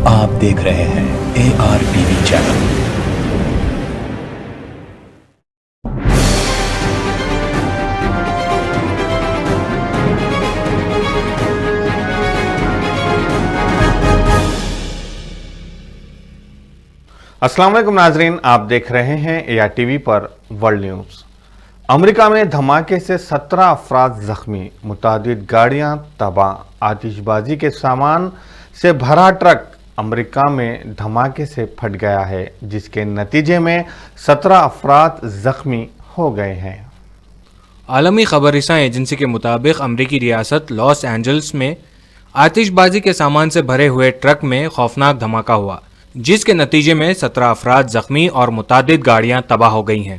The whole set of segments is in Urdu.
آپ دیکھ رہے ہیں ARTV چینل۔ السلام علیکم ناظرین، آپ دیکھ رہے ہیں ARTV پر ورلڈ نیوز۔ امریکہ میں دھماکے سے 17 افراد زخمی، متعدد گاڑیاں تباہ، آتش بازی کے سامان سے بھرا ٹرک امریکہ میں دھماکے سے پھٹ گیا ہے، جس کے نتیجے میں 17 افراد زخمی ہو گئے ہیں۔ عالمی خبر رساں ایجنسی کے مطابق امریکی ریاست لاس اینجلس میں آتش بازی کے سامان سے بھرے ہوئے ٹرک میں خوفناک دھماکہ ہوا، جس کے نتیجے میں 17 افراد زخمی اور متعدد گاڑیاں تباہ ہو گئی ہیں۔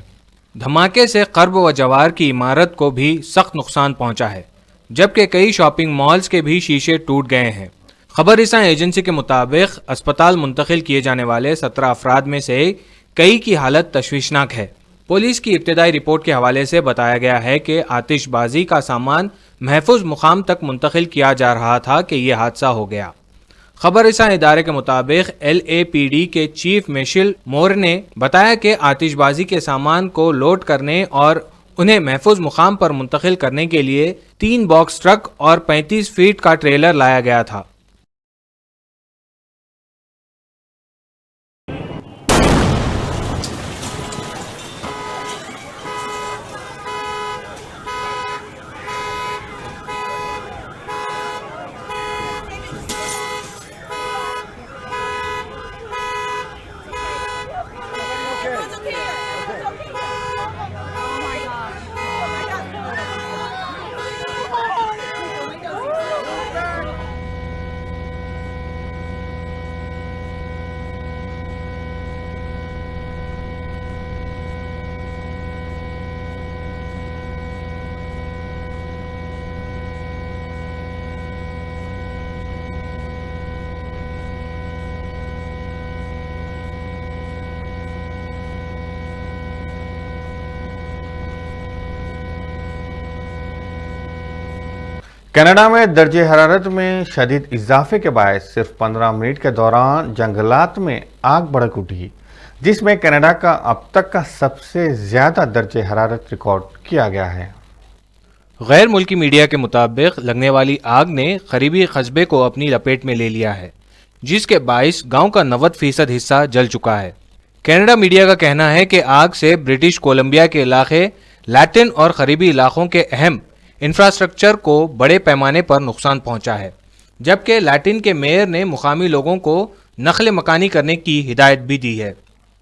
دھماکے سے قرب و جوار کی عمارت کو بھی سخت نقصان پہنچا ہے، جبکہ کئی شاپنگ مالز کے بھی شیشے ٹوٹ گئے ہیں۔ خبر رساں ایجنسی کے مطابق اسپتال منتقل کیے جانے والے 17 افراد میں سے کئی کی حالت تشویشناک ہے۔ پولیس کی ابتدائی رپورٹ کے حوالے سے بتایا گیا ہے کہ آتش بازی کا سامان محفوظ مقام تک منتقل کیا جا رہا تھا کہ یہ حادثہ ہو گیا۔ خبر رساں ادارے کے مطابق LAPD کے چیف میشل مور نے بتایا کہ آتش بازی کے سامان کو لوڈ کرنے اور انہیں محفوظ مقام پر منتقل کرنے کے لیے 3 باکس ٹرک اور 35 فیٹ کا ٹریلر لایا گیا تھا۔ کینیڈا میں درجہ حرارت میں شدید اضافے کے باعث صرف 15 منٹ کے دوران جنگلات میں آگ بھڑک اٹھی، جس میں کینیڈا کا اب تک کا سب سے زیادہ درجہ حرارت ریکارڈ کیا گیا ہے۔ غیر ملکی میڈیا کے مطابق لگنے والی آگ نے قریبی قصبے کو اپنی لپیٹ میں لے لیا ہے، جس کے باعث گاؤں کا 90% حصہ جل چکا ہے۔ کینیڈا میڈیا کا کہنا ہے کہ آگ سے برٹش کولمبیا کے علاقے، لیٹن اور قریبی علاقوں کے اہم انفراسٹرکچر کو بڑے پیمانے پر نقصان پہنچا ہے، جبکہ لیٹن کے میئر نے مقامی لوگوں کو نقل مکانی کرنے کی ہدایت بھی دی ہے۔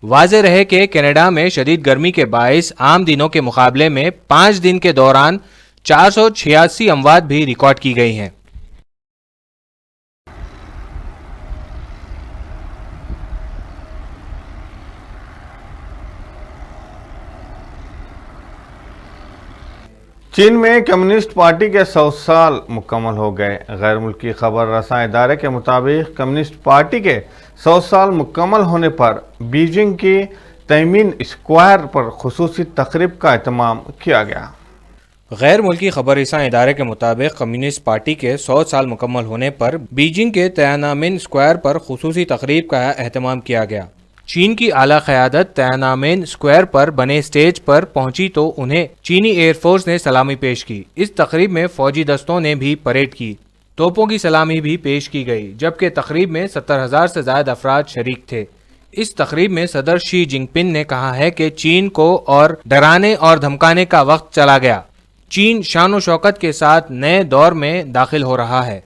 واضح رہے کہ کینیڈا میں شدید گرمی کے باعث عام دنوں کے مقابلے میں 5 دن کے دوران 486 اموات بھی ریکارڈ کی گئی ہیں۔ چین میں کمیونسٹ پارٹی کے 100 سال مکمل ہو گئے۔ غیر ملکی خبر رساں ادارے کے مطابق کمیونسٹ پارٹی کے 100 سال مکمل ہونے پر بیجنگ کی تیمین اسکوائر پر خصوصی تقریب کا اہتمام کیا گیا۔ غیر ملکی خبر رساں ادارے کے مطابق کمیونسٹ پارٹی کے 100 سال مکمل ہونے پر بیجنگ کے تیانامن اسکوائر پر خصوصی تقریب کا اہتمام کیا گیا۔ چین کی اعلیٰ قیادت تیانامن اسکوائر پر بنے اسٹیج پر پہنچی تو انہیں چینی ایئر فورس نے سلامی پیش کی۔ اس تقریب میں فوجی دستوں نے بھی پریڈ کی، توپوں کی سلامی بھی پیش کی گئی، جبکہ تقریب میں 70,000 سے زائد افراد شریک تھے۔ اس تقریب میں صدر شی جن پنگ نے کہا ہے کہ چین کو اور ڈرانے اور دھمکانے کا وقت چلا گیا۔ چین شان و شوکت کے ساتھ نئے دور میں داخل ہو رہا ہے۔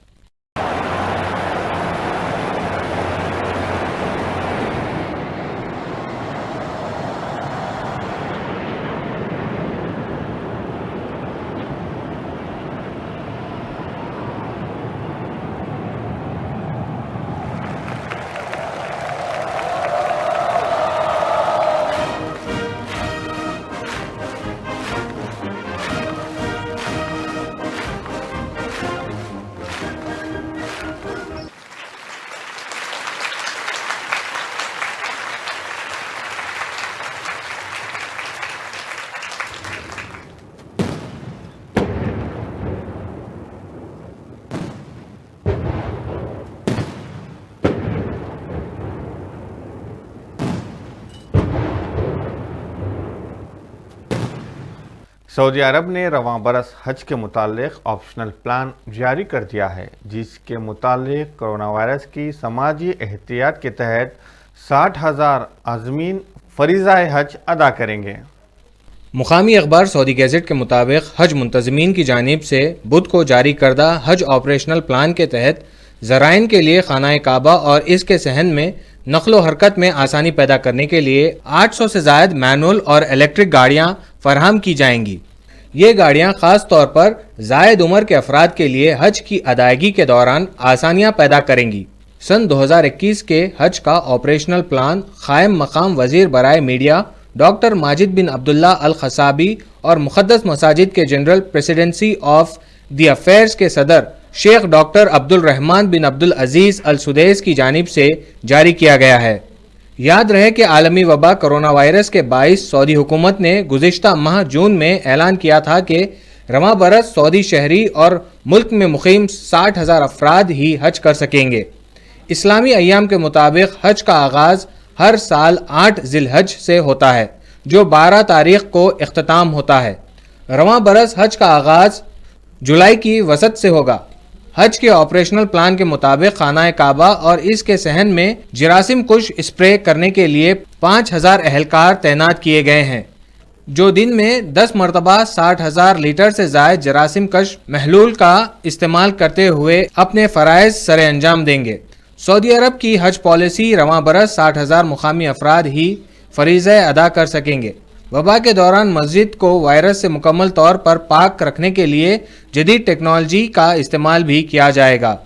سعودی عرب نے رواں برس حج کے متعلق آپشنل پلان جاری کر دیا ہے، جس کے متعلق کرونا وائرس کی سماجی احتیاط کے تحت 60,000 عازمین فریضہ حج ادا کریں گے۔ مقامی اخبار سعودی گیزٹ کے مطابق حج منتظمین کی جانب سے بدھ کو جاری کردہ حج آپریشنل پلان کے تحت زائرین کے لیے خانہ کعبہ اور اس کے صحن میں نقل و حرکت میں آسانی پیدا کرنے کے لیے 800 سے زائد مینول اور الیکٹرک گاڑیاں فراہم کی جائیں گی۔ یہ گاڑیاں خاص طور پر زائد عمر کے افراد کے لیے حج کی ادائیگی کے دوران آسانیاں پیدا کریں گی۔ سن 2021 کے حج کا آپریشنل پلان قائم مقام وزیر برائے میڈیا ڈاکٹر ماجد بن عبداللہ الخصابی اور مقدس مساجد کے general presidency of the affairs کے صدر شیخ ڈاکٹر عبد الرحمن بن عبد العزیز السدیس کی جانب سے جاری کیا گیا ہے۔ یاد رہے کہ عالمی وبا کرونا وائرس کے باعث سعودی حکومت نے گزشتہ ماہ جون میں اعلان کیا تھا کہ رواں برس سعودی شہری اور ملک میں مقیم 60,000 افراد ہی حج کر سکیں گے۔ اسلامی ایام کے مطابق حج کا آغاز ہر سال 8 ذی الحج سے ہوتا ہے، جو 12 تاریخ کو اختتام ہوتا ہے۔ رواں برس حج کا آغاز جولائی کی وسط سے ہوگا۔ حج کے آپریشنل پلان کے مطابق خانہ کعبہ اور اس کے صحن میں جراثیم کش اسپرے کرنے کے لیے 5,000 اہلکار تعینات کیے گئے ہیں، جو دن میں 10 مرتبہ 60,000 لیٹر سے زائد جراثیم کش محلول کا استعمال کرتے ہوئے اپنے فرائض سر انجام دیں گے۔ سعودی عرب کی حج پالیسی رواں برس 60,000 مقامی افراد ہی فریضہ ادا کر سکیں گے۔ وبا کے دوران مسجد کو وائرس سے مکمل طور پر پاک رکھنے کے لیے جدید ٹیکنالوجی کا استعمال بھی کیا جائے گا،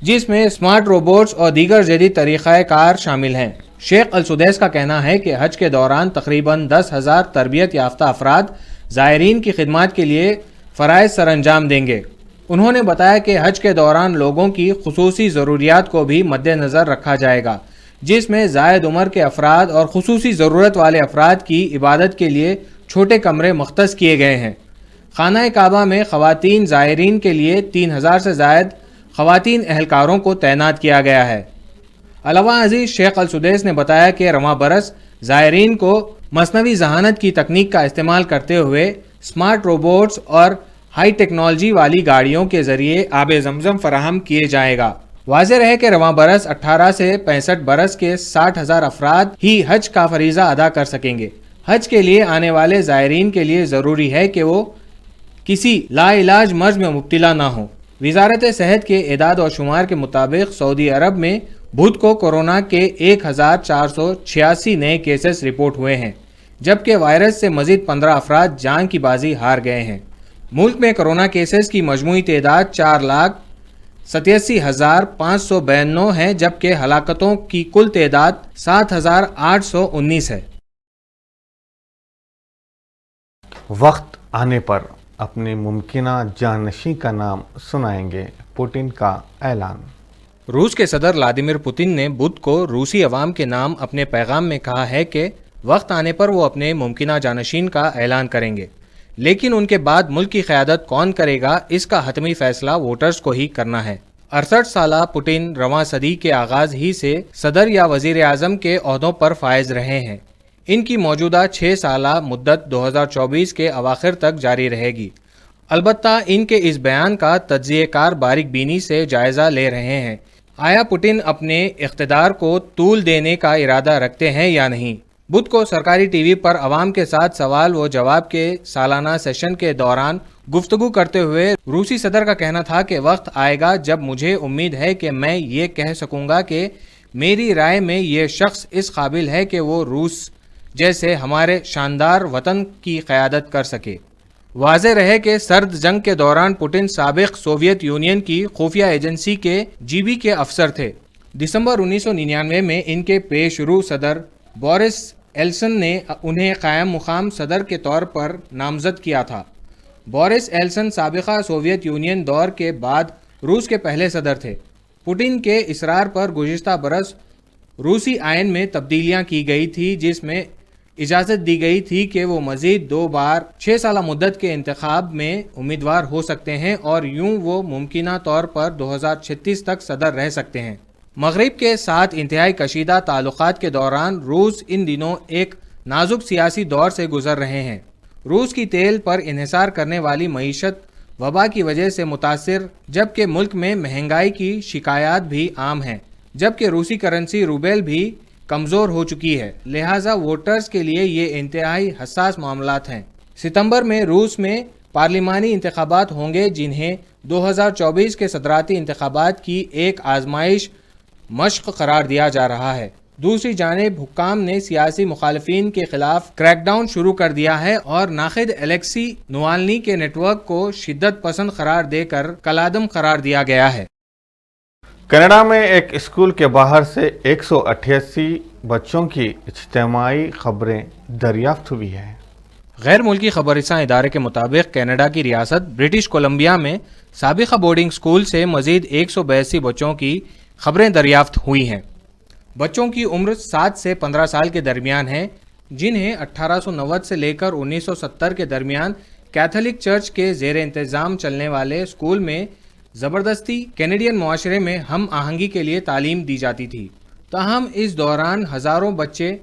جس میں اسمارٹ روبوٹس اور دیگر جدید طریقہ کار شامل ہیں۔ شیخ السدیس کا کہنا ہے کہ حج کے دوران تقریباً 10,000 تربیت یافتہ افراد زائرین کی خدمات کے لیے فرائض سر انجام دیں گے۔ انہوں نے بتایا کہ حج کے دوران لوگوں کی خصوصی ضروریات کو بھی مد نظر رکھا جائے گا، جس میں زائد عمر کے افراد اور خصوصی ضرورت والے افراد کی عبادت کے لیے چھوٹے کمرے مختص کیے گئے ہیں۔ خانہ کعبہ میں خواتین زائرین کے لیے 3,000 سے زائد خواتین اہلکاروں کو تعینات کیا گیا ہے۔ علاوہ ازیں شیخ السدیس نے بتایا کہ رواں برس زائرین کو مصنوعی ذہانت کی تکنیک کا استعمال کرتے ہوئے اسمارٹ روبوٹس اور ہائی ٹیکنالوجی والی گاڑیوں کے ذریعے آب زمزم فراہم کیے جائے گا۔ واضح رہے کہ رواں برس 18 سے 65 برس کے 60,000 افراد ہی حج کا فریضہ ادا کر سکیں گے۔ حج کے لیے آنے والے زائرین کے لیے ضروری ہے کہ وہ کسی لا علاج مرض میں مبتلا نہ ہوں۔ وزارت صحت کے اعداد و شمار کے مطابق سعودی عرب میں بدھ کو کورونا کے 1,486 نئے کیسز رپورٹ ہوئے ہیں، جبکہ وائرس سے مزید 15 افراد جان کی بازی ہار گئے ہیں۔ ملک میں کورونا کیسز کی مجموعی تعداد 4,87,592 ہے، جبکہ ہلاکتوں کی کل تعداد 7,819 ہے۔ وقت آنے پر اپنے ممکنہ جانشین کا نام سنائیں گے، پوٹن کا اعلان۔ روس کے صدر ولادیمیر پوتن نے بدھ کو روسی عوام کے نام اپنے پیغام میں کہا ہے کہ وقت آنے پر وہ اپنے ممکنہ جانشین کا اعلان کریں گے، لیکن ان کے بعد ملک کی قیادت کون کرے گا، اس کا حتمی فیصلہ ووٹرز کو ہی کرنا ہے۔ 68 سالہ پوٹن رواں صدی کے آغاز ہی سے صدر یا وزیر اعظم کے عہدوں پر فائز رہے ہیں۔ ان کی موجودہ 6 سالہ مدت 2024 کے اواخر تک جاری رہے گی۔ البتہ ان کے اس بیان کا تجزیہ کار باریک بینی سے جائزہ لے رہے ہیں۔ آیا پوٹن اپنے اقتدار کو طول دینے کا ارادہ رکھتے ہیں یا نہیں؟ بدھ کو سرکاری ٹی وی پر عوام کے ساتھ سوال و جواب کے سالانہ سیشن کے دوران گفتگو کرتے ہوئے روسی صدر کا کہنا تھا کہ وقت آئے گا جب مجھے امید ہے کہ میں یہ کہہ سکوں گا کہ میری رائے میں یہ شخص اس قابل ہے کہ وہ روس جیسے ہمارے شاندار وطن کی قیادت کر سکے۔ واضح رہے کہ سرد جنگ کے دوران پوٹن سابق سوویت یونین کی خفیہ ایجنسی کے جی بی کے افسر تھے۔ دسمبر 1999 میں ان کے پیش رو صدر بورس ایلسن نے انہیں قائم مقام صدر کے طور پر نامزد کیا تھا۔ بورس ایلسن سابقہ سوویت یونین دور کے بعد روس کے پہلے صدر تھے۔ پوٹن کے اصرار پر گزشتہ برس روسی آئین میں تبدیلیاں کی گئی تھی، جس میں اجازت دی گئی تھی کہ وہ مزید 2 بار 6 سالہ مدت کے انتخاب میں امیدوار ہو سکتے ہیں اور یوں وہ ممکنہ طور پر 2036 تک صدر رہ سکتے ہیں۔ مغرب کے ساتھ انتہائی کشیدہ تعلقات کے دوران روس ان دنوں ایک نازک سیاسی دور سے گزر رہے ہیں۔ روس کی تیل پر انحصار کرنے والی معیشت وبا کی وجہ سے متاثر، جبکہ ملک میں مہنگائی کی شکایات بھی عام ہیں، جبکہ روسی کرنسی روبل بھی کمزور ہو چکی ہے، لہٰذا ووٹرز کے لیے یہ انتہائی حساس معاملات ہیں۔ ستمبر میں روس میں پارلیمانی انتخابات ہوں گے، جنہیں 2024 کے صدراتی انتخابات کی ایک آزمائش مشق قرار دیا جا رہا ہے۔ دوسری جانب حکام نے سیاسی مخالفین کے خلاف کریک ڈاؤن شروع کر دیا ہے اور ناقد الیکسی نوالنی کے نیٹ ورک کو شدت پسند قرار دے کر کالعدم قرار دیا گیا ہے۔ کینیڈا میں ایک اسکول کے باہر سے 188 بچوں کی اجتماعی خبریں دریافت ہوئی ہیں۔ غیر ملکی خبررساں ادارے کے مطابق کینیڈا کی ریاست برٹش کولمبیا میں سابقہ بورڈنگ اسکول سے مزید 182 بچوں کی خبریں دریافت ہوئی ہیں۔ بچوں کی عمر 7 سے 15 سال کے درمیان ہے، جنہیں 1890 سے لے کر 1970 کے درمیان کیتھولک چرچ کے زیر انتظام چلنے والے اسکول میں زبردستی کینیڈین معاشرے میں ہم آہنگی کے لیے تعلیم دی جاتی تھی۔ تاہم اس دوران ہزاروں بچے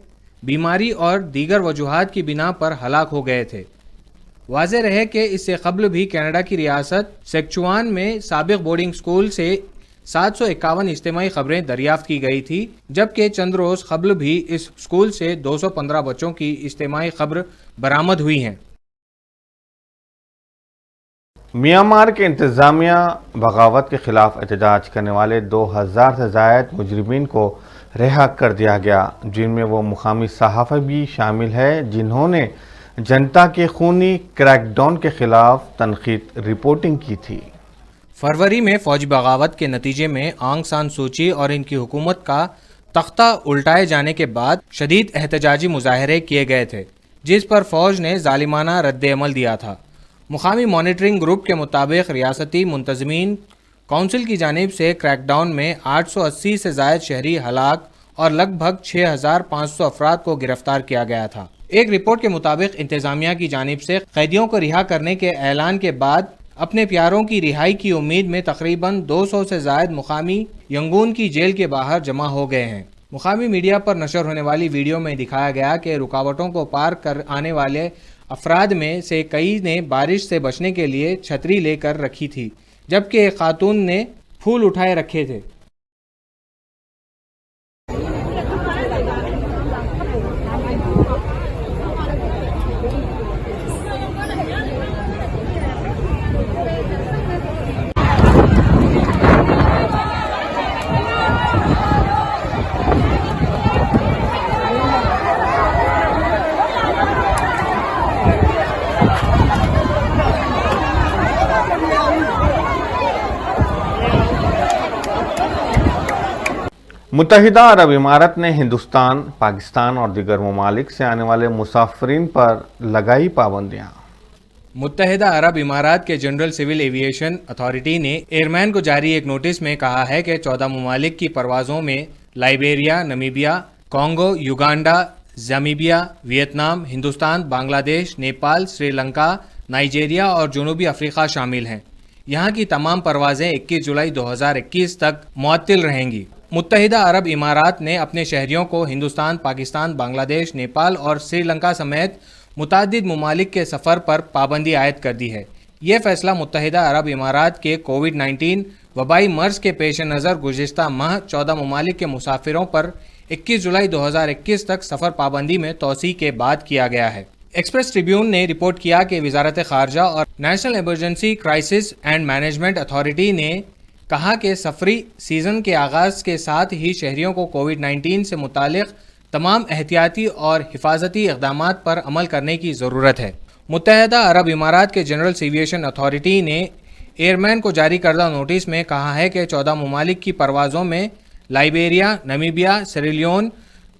بیماری اور دیگر وجوہات کی بنا پر ہلاک ہو گئے تھے۔ واضح رہے کہ اس سے قبل بھی کینیڈا کی ریاست سیکچوان میں سابق بورڈنگ اسکول سے 751 اجتماعی خبریں دریافت کی گئی تھی، جبکہ چند روز قبل بھی اس اسکول سے 215 بچوں کی اجتماعی خبر برآمد ہوئی ہیں۔ میانمار کے انتظامیہ بغاوت کے خلاف احتجاج کرنے والے 2000 سے زائد مجرمین کو رہا کر دیا گیا، جن میں وہ مقامی صحافی بھی شامل ہے جنہوں نے جنتا کے خونی کریک ڈاؤن کے خلاف تنقید رپورٹنگ کی تھی۔ فروری میں فوجی بغاوت کے نتیجے میں آنگ سان سوچی اور ان کی حکومت کا تختہ الٹائے جانے کے بعد شدید احتجاجی مظاہرے کیے گئے تھے، جس پر فوج نے ظالمانہ رد عمل دیا تھا۔ مقامی مانیٹرنگ گروپ کے مطابق ریاستی منتظمین کونسل کی جانب سے کریک ڈاؤن میں 880 سے زائد شہری ہلاک اور لگ بھگ 6500 افراد کو گرفتار کیا گیا تھا۔ ایک رپورٹ کے مطابق انتظامیہ کی جانب سے قیدیوں کو رہا کرنے کے اعلان کے بعد اپنے پیاروں کی رہائی کی امید میں تقریباً 200 سے زائد مقامی ینگون کی جیل کے باہر جمع ہو گئے ہیں۔ مقامی میڈیا پر نشر ہونے والی ویڈیو میں دکھایا گیا کہ رکاوٹوں کو پار کر آنے والے افراد میں سے کئی نے بارش سے بچنے کے لیے چھتری لے کر رکھی تھی، جبکہ ایک خاتون نے پھول اٹھائے رکھے تھے۔ متحدہ عرب امارات نے ہندوستان، پاکستان اور دیگر ممالک سے آنے والے مسافرین پر لگائی پابندیاں۔ متحدہ عرب امارات کے جنرل سول ایویشن اتھارٹی نے ایئرمین کو جاری ایک نوٹس میں کہا ہے کہ 14 ممالک کی پروازوں میں Liberia, Namibia, Congo, Uganda, Zambia, Vietnam, Hindustan, Bangladesh, Nepal, Sri Lanka, Nigeria اور جنوبی افریقہ شامل ہیں۔ یہاں کی تمام پروازیں 21 جولائی 2021 تک معطل رہیں گی۔ متحدہ عرب امارات نے اپنے شہریوں کو ہندوستان، پاکستان، بنگلہ دیش، نیپال اور سری لنکا سمیت متعدد ممالک کے سفر پر پابندی عائد کر دی ہے۔ یہ فیصلہ متحدہ عرب امارات کے کووڈ-19 وبائی مرض کے پیش نظر گزشتہ ماہ 14 ممالک کے مسافروں پر 21 جولائی 2021 تک سفر پابندی میں توسیع کے بعد کیا گیا ہے۔ ایکسپریس ٹریبیون نے رپورٹ کیا کہ وزارت خارجہ اور national emergency crisis and management authority نے کہا کہ سفری سیزن کے آغاز کے ساتھ ہی شہریوں کو کووڈ-19 سے متعلق تمام احتیاطی اور حفاظتی اقدامات پر عمل کرنے کی ضرورت ہے۔ متحدہ عرب امارات کے جنرل ایویشن اتھارٹی نے ایئرمین کو جاری کردہ نوٹس میں کہا ہے کہ 14 ممالک کی پروازوں میں Liberia, Namibia, Sierra Leone,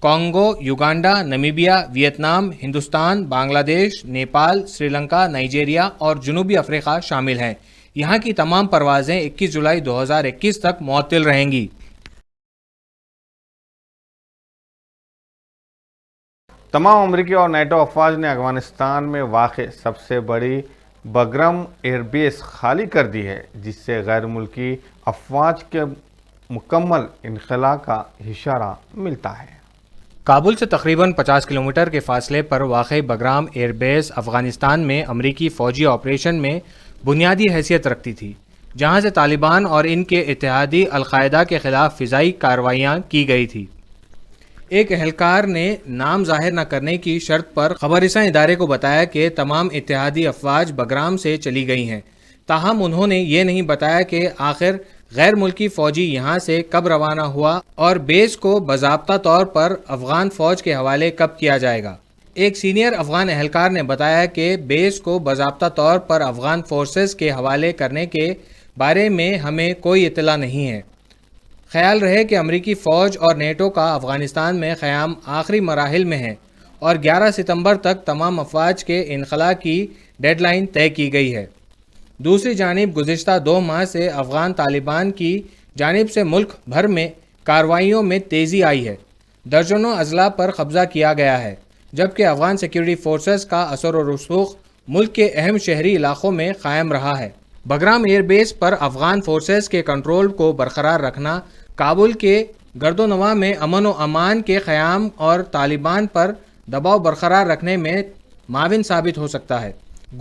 Congo, Uganda, Namibia, Vietnam, Hindustan, Bangladesh, Nepal, Sri Lanka, Nigeria اور جنوبی افریقہ شامل ہیں۔ یہاں کی تمام پروازیں 21 جولائی 2021 تک معطل رہیں گی۔ تمام امریکی اور نیٹو افواج نے افغانستان میں واقع سب سے بڑی بگرم ایئر بیس خالی کر دی ہے، جس سے غیر ملکی افواج کے مکمل انخلاء کا اشارہ ملتا ہے۔ کابل سے تقریباً 50 کلومیٹر کے فاصلے پر واقع بگرام ایئر بیس افغانستان میں امریکی فوجی آپریشن میں بنیادی حیثیت رکھتی تھی، جہاں سے طالبان اور ان کے اتحادی القاعدہ کے خلاف فضائی کارروائیاں کی گئی تھی۔ ایک اہلکار نے نام ظاہر نہ کرنے کی شرط پر خبررساں ادارے کو بتایا کہ تمام اتحادی افواج بگرام سے چلی گئی ہیں، تاہم انہوں نے یہ نہیں بتایا کہ آخر غیر ملکی فوجی یہاں سے کب روانہ ہوا اور بیس کو باضابطہ طور پر افغان فوج کے حوالے کب کیا جائے گا۔ ایک سینئر افغان اہلکار نے بتایا کہ بیس کو باضابطہ طور پر افغان فورسز کے حوالے کرنے کے بارے میں ہمیں کوئی اطلاع نہیں ہے۔ خیال رہے کہ امریکی فوج اور نیٹو کا افغانستان میں قیام آخری مراحل میں ہے اور 11 ستمبر تک تمام افواج کے انخلاء کی ڈیڈ لائن طے کی گئی ہے۔ دوسری جانب گزشتہ 2 ماہ سے افغان طالبان کی جانب سے ملک بھر میں کارروائیوں میں تیزی آئی ہے، درجنوں اضلاع پر قبضہ کیا گیا ہے، جبکہ افغان سیکیورٹی فورسز کا اثر و رسوخ ملک کے اہم شہری علاقوں میں قائم رہا ہے۔ بگرام ایئر بیس پر افغان فورسز کے کنٹرول کو برقرار رکھنا کابل کے گرد و نواح میں امن و امان کے قیام اور طالبان پر دباؤ برقرار رکھنے میں معاون ثابت ہو سکتا ہے۔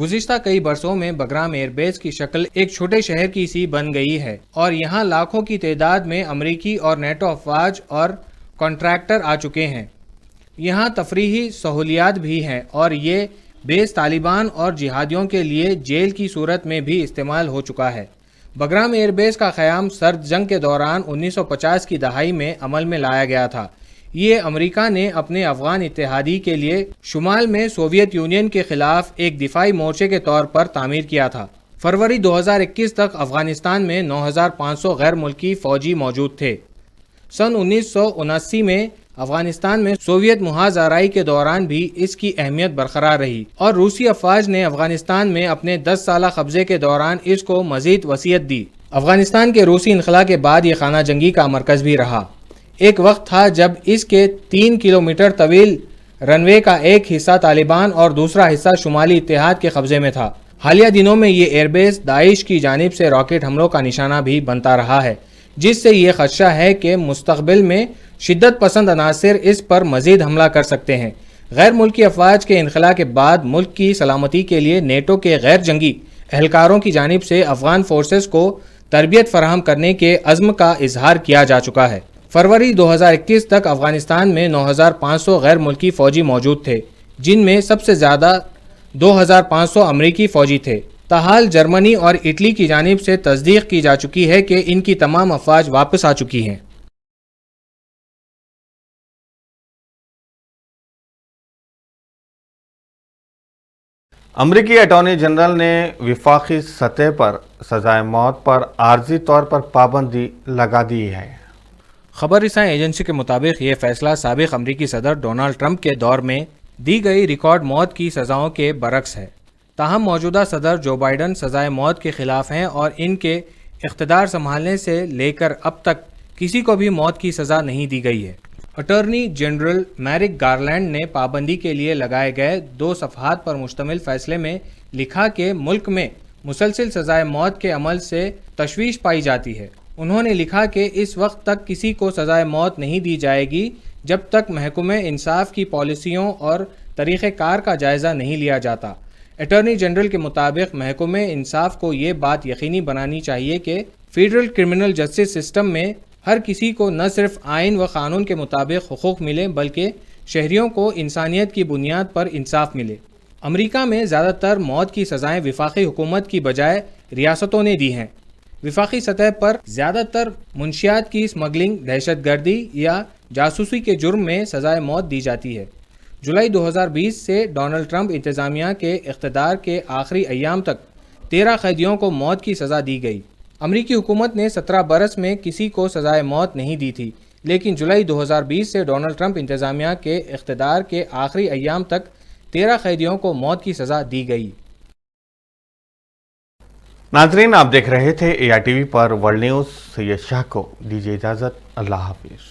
گزشتہ کئی برسوں میں بگرام ایئر بیس کی شکل ایک چھوٹے شہر کی سی بن گئی ہے اور یہاں لاکھوں کی تعداد میں امریکی اور نیٹو افواج اور کنٹریکٹر آ چکے ہیں۔ یہاں تفریحی سہولیات بھی ہیں اور یہ بیس طالبان اور جہادیوں کے لیے جیل کی صورت میں بھی استعمال ہو چکا ہے۔ بگرام ایئر بیس کا قیام سرد جنگ کے دوران 1950 کی دہائی میں عمل میں لایا گیا تھا۔ یہ امریکہ نے اپنے افغان اتحادی کے لیے شمال میں سوویت یونین کے خلاف ایک دفاعی مورچے کے طور پر تعمیر کیا تھا۔ فروری 2021 تک افغانستان میں 9500 غیر ملکی فوجی موجود تھے۔ سن 1979 میں افغانستان میں سوویت محاذ آرائی کے دوران بھی اس کی اہمیت برقرار رہی اور روسی افواج نے افغانستان میں اپنے 10 سالہ قبضے کے دوران اس کو مزید وسعت دی۔ افغانستان کے روسی انخلاء کے بعد یہ خانہ جنگی کا مرکز بھی رہا۔ ایک وقت تھا جب اس کے 3 کلومیٹر طویل رن وے کا ایک حصہ طالبان اور دوسرا حصہ شمالی اتحاد کے قبضے میں تھا۔ حالیہ دنوں میں یہ ایئر بیس داعش کی جانب سے راکٹ حملوں کا نشانہ بھی بنتا رہا ہے، جس سے یہ خدشہ ہے کہ مستقبل میں شدت پسند عناصر اس پر مزید حملہ کر سکتے ہیں۔ غیر ملکی افواج کے انخلاء کے بعد ملک کی سلامتی کے لیے نیٹو کے غیر جنگی اہلکاروں کی جانب سے افغان فورسز کو تربیت فراہم کرنے کے عزم کا اظہار کیا جا چکا ہے۔ فروری 2021 تک افغانستان میں 9500 غیر ملکی فوجی موجود تھے، جن میں سب سے زیادہ 2500 امریکی فوجی تھے۔ تاحال جرمنی اور اٹلی کی جانب سے تصدیق کی جا چکی ہے کہ ان کی تمام افواج واپس آ چکی ہیں۔ امریکی اٹارنی جنرل نے وفاقی سطح پر سزائے موت پر عارضی طور پر پابندی لگا دی ہے۔ خبر رساں ایجنسی کے مطابق یہ فیصلہ سابق امریکی صدر ڈونلڈ ٹرمپ کے دور میں دی گئی ریکارڈ موت کی سزاؤں کے برعکس ہے۔ تاہم موجودہ صدر جو بائیڈن سزائے موت کے خلاف ہیں اور ان کے اقتدار سنبھالنے سے لے کر اب تک کسی کو بھی موت کی سزا نہیں دی گئی ہے۔ اٹارنی جنرل میرک گارلینڈ نے پابندی کے لیے لگائے گئے 2 صفحات پر مشتمل فیصلے میں لکھا کہ ملک میں مسلسل سزائے موت کے عمل سے تشویش پائی جاتی ہے۔ انہوں نے لکھا کہ اس وقت تک کسی کو سزائے موت نہیں دی جائے گی جب تک محکمہ انصاف کی پالیسیوں اور طریقہ کار کا جائزہ نہیں لیا جاتا۔ اٹارنی جنرل کے مطابق محکمہ انصاف کو یہ بات یقینی بنانی چاہیے کہ فیڈرل کرمنل جسٹس سسٹم میں ہر کسی کو نہ صرف آئین و قانون کے مطابق حقوق ملے بلکہ شہریوں کو انسانیت کی بنیاد پر انصاف ملے۔ امریکہ میں زیادہ تر موت کی سزائیں وفاقی حکومت کی بجائے ریاستوں نے دی ہیں۔ وفاقی سطح پر زیادہ تر منشیات کی اسمگلنگ، دہشت گردی یا جاسوسی کے جرم میں سزائے موت دی جاتی ہے۔ جولائی 2020 سے ڈونلڈ ٹرمپ انتظامیہ کے اقتدار کے آخری ایام تک 13 قیدیوں کو موت کی سزا دی گئی۔ امریکی حکومت نے 17 برس میں کسی کو سزائے موت نہیں دی تھی، لیکن جولائی 2020 سے ڈونلڈ ٹرمپ انتظامیہ کے اقتدار کے آخری ایام تک 13 قیدیوں کو موت کی سزا دی گئی۔ ناظرین، آپ دیکھ رہے تھے اے آر ٹی وی پر ورلڈ نیوز۔ سید شاہ کو دیجیے اجازت، اللہ حافظ۔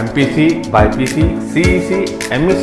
MPC, BPC, CEC, MEC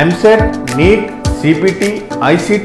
MSET, NEET, CPT, ICT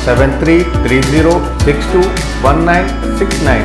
7330621969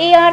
AR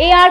AR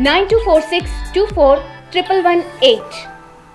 9246241118।